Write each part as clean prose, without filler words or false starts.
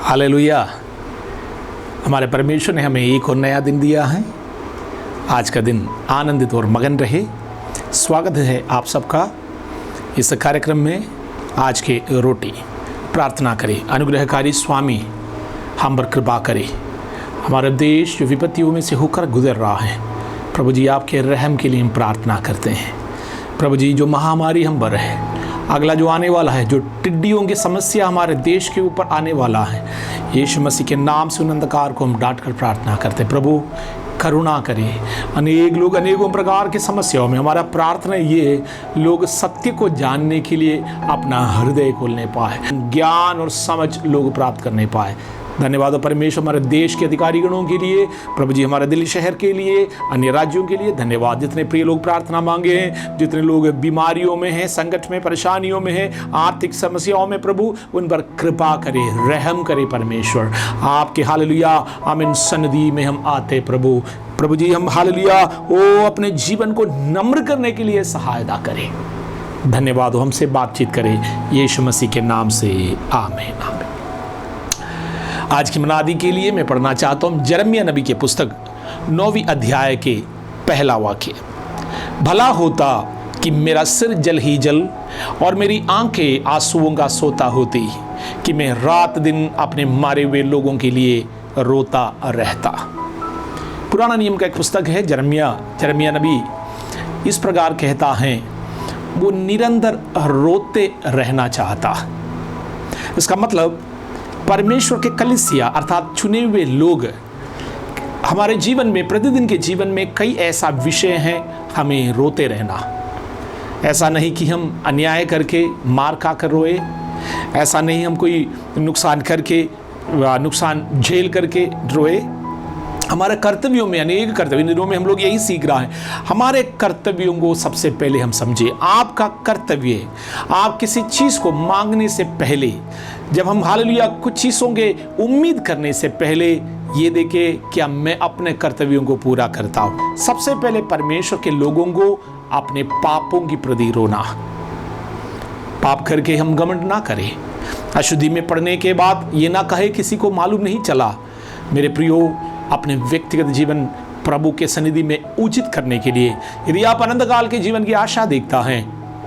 Hallelujah. हमारे परमेश्वर ने हमें एक और नया दिन दिया है। आज का दिन आनंदित और मगन रहे। स्वागत है आप सबका इस कार्यक्रम में। आज के रोटी प्रार्थना करें, अनुग्रहकारी स्वामी हम पर कृपा करें। हमारा देश जो विपत्तियों में से होकर गुजर रहा है, प्रभु जी आपके रहम के लिए हम प्रार्थना करते हैं। प्रभु जी जो महामारी हम पर है, अगला जो आने वाला है, जो टिड्डियों की समस्या हमारे देश के ऊपर आने वाला है, यीशु मसीह के नाम से उन अंधकार को हम डांट कर प्रार्थना करते हैं। प्रभु करुणा करें। अनेक लोग अनेकों प्रकार की समस्याओं में, हमारा प्रार्थना ये लोग सत्य को जानने के लिए अपना हृदय खोलने पाए, ज्ञान और समझ लोग प्राप्त करने पाए। धन्यवाद परमेश्वर हमारे देश के अधिकारीगणों के लिए, प्रभु जी हमारे दिल्ली शहर के लिए, अन्य राज्यों के लिए धन्यवाद। जितने प्रिय लोग प्रार्थना मांगे हैं, जितने लोग बीमारियों में हैं, संकट में, परेशानियों में हैं, आर्थिक समस्याओं में, प्रभु उन पर कृपा करे, रहम करे परमेश्वर। आपके हालेलुया आमीन सन्निधि में हम आते प्रभु जी हम हालेलुया वो अपने जीवन को नम्र करने के लिए सहायता करें। धन्यवाद। हमसे बातचीत करें यीशु मसीह के नाम से आमीन आमीन। आज की मनादी के लिए मैं पढ़ना चाहता हूँ यिर्मयाह नबी के पुस्तक 9वीं अध्याय के पहला वाक्य। भला होता कि मेरा सिर जल ही जल और मेरी आंखें आंसुओं का सोता होती, कि मैं रात दिन अपने मारे हुए लोगों के लिए रोता रहता। पुराना नियम का एक पुस्तक है यिर्मयाह नबी इस प्रकार कहता है, वो निरंतर रोते रहना चाहता। इसका मतलब परमेश्वर के कलीसिया अर्थात चुने हुए लोग हमारे जीवन में, प्रतिदिन के जीवन में कई ऐसा विषय है हमें रोते रहना। ऐसा नहीं कि हम अन्याय करके मार खा कर रोए, ऐसा नहीं हम कोई नुकसान करके, नुकसान झेल करके रोए। हमारे कर्तव्यों में, अनेक कर्तव्य दिनों में हम लोग यही सीख रहा है। हमारे कर्तव्यों को सबसे पहले हम समझे। आपका कर्तव्य, आप किसी चीज़ को मांगने से पहले, जब हम हालेलुया कुछ चीज़ों के उम्मीद करने से पहले ये देखे क्या मैं अपने कर्तव्यों को पूरा करता हूँ। सबसे पहले परमेश्वर के लोगों को अपने पापों की प्रति रोना। पाप करके हम घमंड ना करें। अशुद्धि में पड़ने के बाद ये ना कहे किसी को मालूम नहीं चला। मेरे प्रियो, अपने व्यक्तिगत जीवन प्रभु के सन्निधि में उचित करने के लिए यदि आप अनंतकाल के जीवन की आशा देखता है,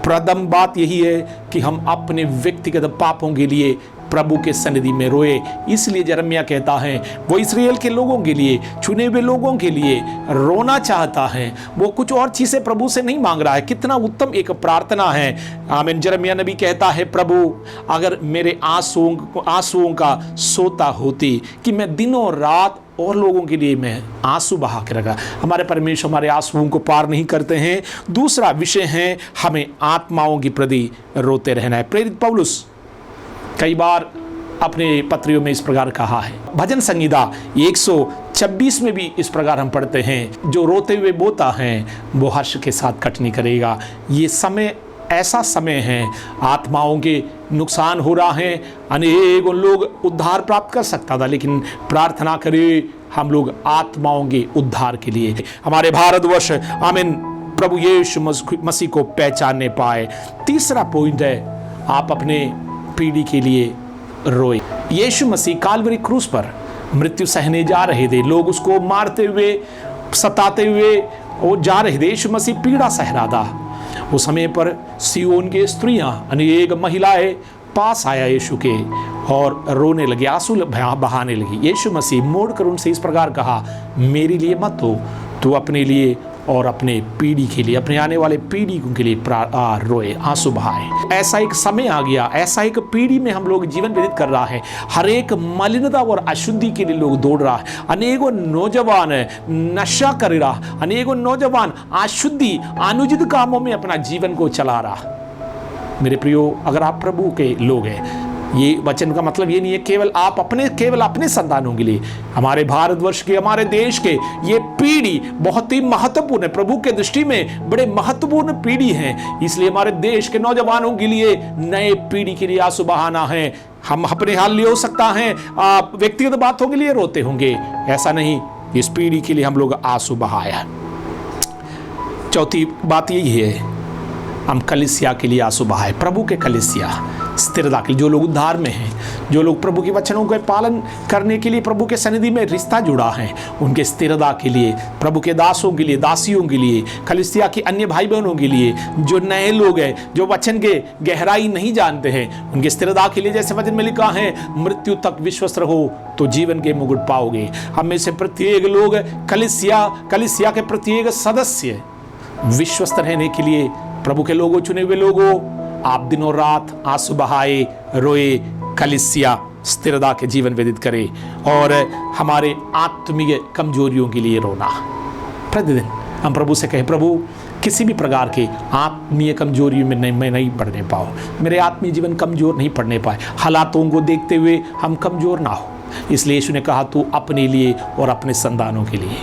प्रथम बात यही है कि हम अपने व्यक्तिगत पापों के लिए प्रभु के सन्निधि में रोए। इसलिए यिर्मयाह कहता है वो इस्राएल के लोगों के लिए, चुने हुए लोगों के लिए रोना चाहता है। वो कुछ और चीज़ें प्रभु से नहीं मांग रहा है। कितना उत्तम एक प्रार्थना है। आमीन। यिर्मयाह नबी कहता है, प्रभु अगर मेरे आंसुओं का सोता होती, कि मैं दिनों रात और लोगों के लिए मैं आंसू बहा के रखा। हमारे परमेश्वर हमारे आंसुओं को पार नहीं करते हैं। दूसरा विषय है हमें आत्माओं की प्रति रोते रहना है। प्रेरित पौलुस कई बार अपने पत्रियों में इस प्रकार कहा है। भजन संहिता 126 में भी इस प्रकार हम पढ़ते हैं, जो रोते हुए बोता है वो हर्ष के साथ कटनी करेगा। ये समय ऐसा समय है, आत्माओं के नुकसान हो रहा है। अनेक लोग उद्धार प्राप्त कर सकता था, लेकिन प्रार्थना करें हम लोग आत्माओं के उद्धार के लिए। हमारे भारतवर्ष आमीन प्रभु यीशु मसीह को पहचानने पाए। तीसरा पॉइंट है, आप अपने पीढ़ी के लिए रोए। यीशु मसीह काल्वरी क्रूस पर मृत्यु सहने जा रहे थे। लोग उसको मारते हुए, सताते हुए वो जा रहे थे। यीशु मसीह पीड़ा सह रहा था। उस समय पर सियोन के स्त्रियां, अनेक महिलाएं पास आया यीशु के और रोने लगी, आंसू बहाने लगी। यीशु मसीह मोड़कर उनसे इस प्रकार कहा, मेरे लिए मत हो, तू अपने लिए और अपने पीढ़ी के लिए, अपने आने वाले पीढ़ी के लिए रोए, आंसू बहाए। ऐसा एक समय आ गया, ऐसा एक पीढ़ी में हम लोग जीवन व्यतीत कर रहा है। हर एक मलिनता और अशुद्धि के लिए लोग दौड़ रहा है। अनेकों नौजवान नशा कर रहा, अनेकों नौजवान अशुद्धि अनुचित कामों में अपना जीवन को चला रहा। मेरे प्रियो, अगर आप प्रभु के लोग हैं, ये वचन का मतलब ये नहीं है केवल अपने संतानों के लिए। हमारे भारतवर्ष के, हमारे देश के ये पीढ़ी बहुत ही महत्वपूर्ण है। प्रभु के दृष्टि में बड़े महत्वपूर्ण पीढ़ी है। इसलिए हमारे देश के नौजवानों के लिए, नए पीढ़ी के लिए आंसू बहाना है। हम अपने हाल लिए हो सकता है, आप व्यक्तिगत बातों के लिए रोते होंगे, ऐसा नहीं, इस पीढ़ी के लिए हम लोग आंसू बहाया। चौथी बात यही है, हम कलीसिया के लिए आंसू बहाए। प्रभु के कलीसिया स्थिरता के लिए, जो लोग उद्धार में हैं, जो लोग प्रभु के वचनों के पालन करने के लिए प्रभु के सन्निधि में रिश्ता जुड़ा है, उनके स्थिरता के लिए, प्रभु के दासों के लिए, दासियों के लिए, कलीसिया के अन्य भाई बहनों के लिए, जो नए लोग हैं, जो वचन के गहराई नहीं जानते हैं, उनके स्थिरता के लिए, जैसे वचन में लिखा है, मृत्यु तक विश्वस्त रहो तो जीवन के मुकुट पाओगे। हम में से प्रत्येक लोग, कलीसिया के प्रत्येक सदस्य विश्वस्त रहने के लिए, प्रभु के लोगों, चुने हुए लोगों, आप दिनों रात आंसू बहाए, रोए, कलीसिया स्थिरता के जीवन व्यतीत करें और हमारे आत्मीय कमजोरियों के लिए रोना। प्रतिदिन हम प्रभु से कहें, प्रभु किसी भी प्रकार के आत्मीय कमजोरियों में मैं नहीं पड़ने पाऊँ, मेरे आत्मीय जीवन कमजोर नहीं पड़ने पाए, हालातों को देखते हुए हम कमजोर ना हो। इसलिए यीशु ने कहा, तू अपने लिए और अपने संतानों के लिए,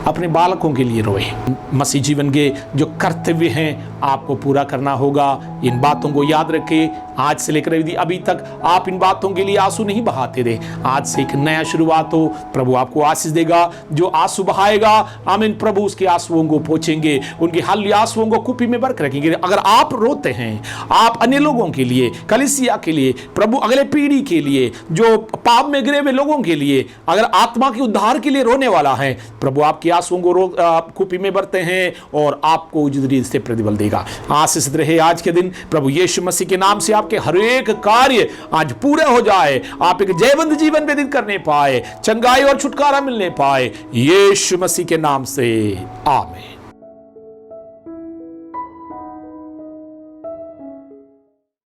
अपने बालकों के लिए रोए। मसीह जीवन के जो कर्तव्य हैं आपको पूरा करना होगा। इन बातों को याद रखें। आज से लेकर यदि अभी तक आप इन बातों के लिए आंसू नहीं बहाते थे, आज से एक नया शुरुआत हो। प्रभु आपको आशीष देगा। जो आंसू बहाएगा, आमीन, प्रभु उसके आंसुओं को पोंछेंगे, उनकी हल्ली आंसुओं को कुपी में भर कर रखेंगे। अगर आप रोते हैं, आप अन्य लोगों के लिए, कलीसिया के लिए, प्रभु अगले पीढ़ी के लिए, जो पाप में गिरे हुए लोगों के लिए, अगर आत्मा के उद्धार के लिए रोने वाला है, प्रभु आपकी आंसुओं को कुपी में भरते हैं और आपको उचित रीति से प्रतिफल देगा। आशीषित रहे आज के दिन। प्रभु यीशु मसीह के नाम से आपके हर एक कार्य आज पूरे हो जाए, आप एक जयवंत जीवन व्यतीत करने पाए, चंगाई और छुटकारा मिलने पाए, यीशु मसीह के नाम से आमीन।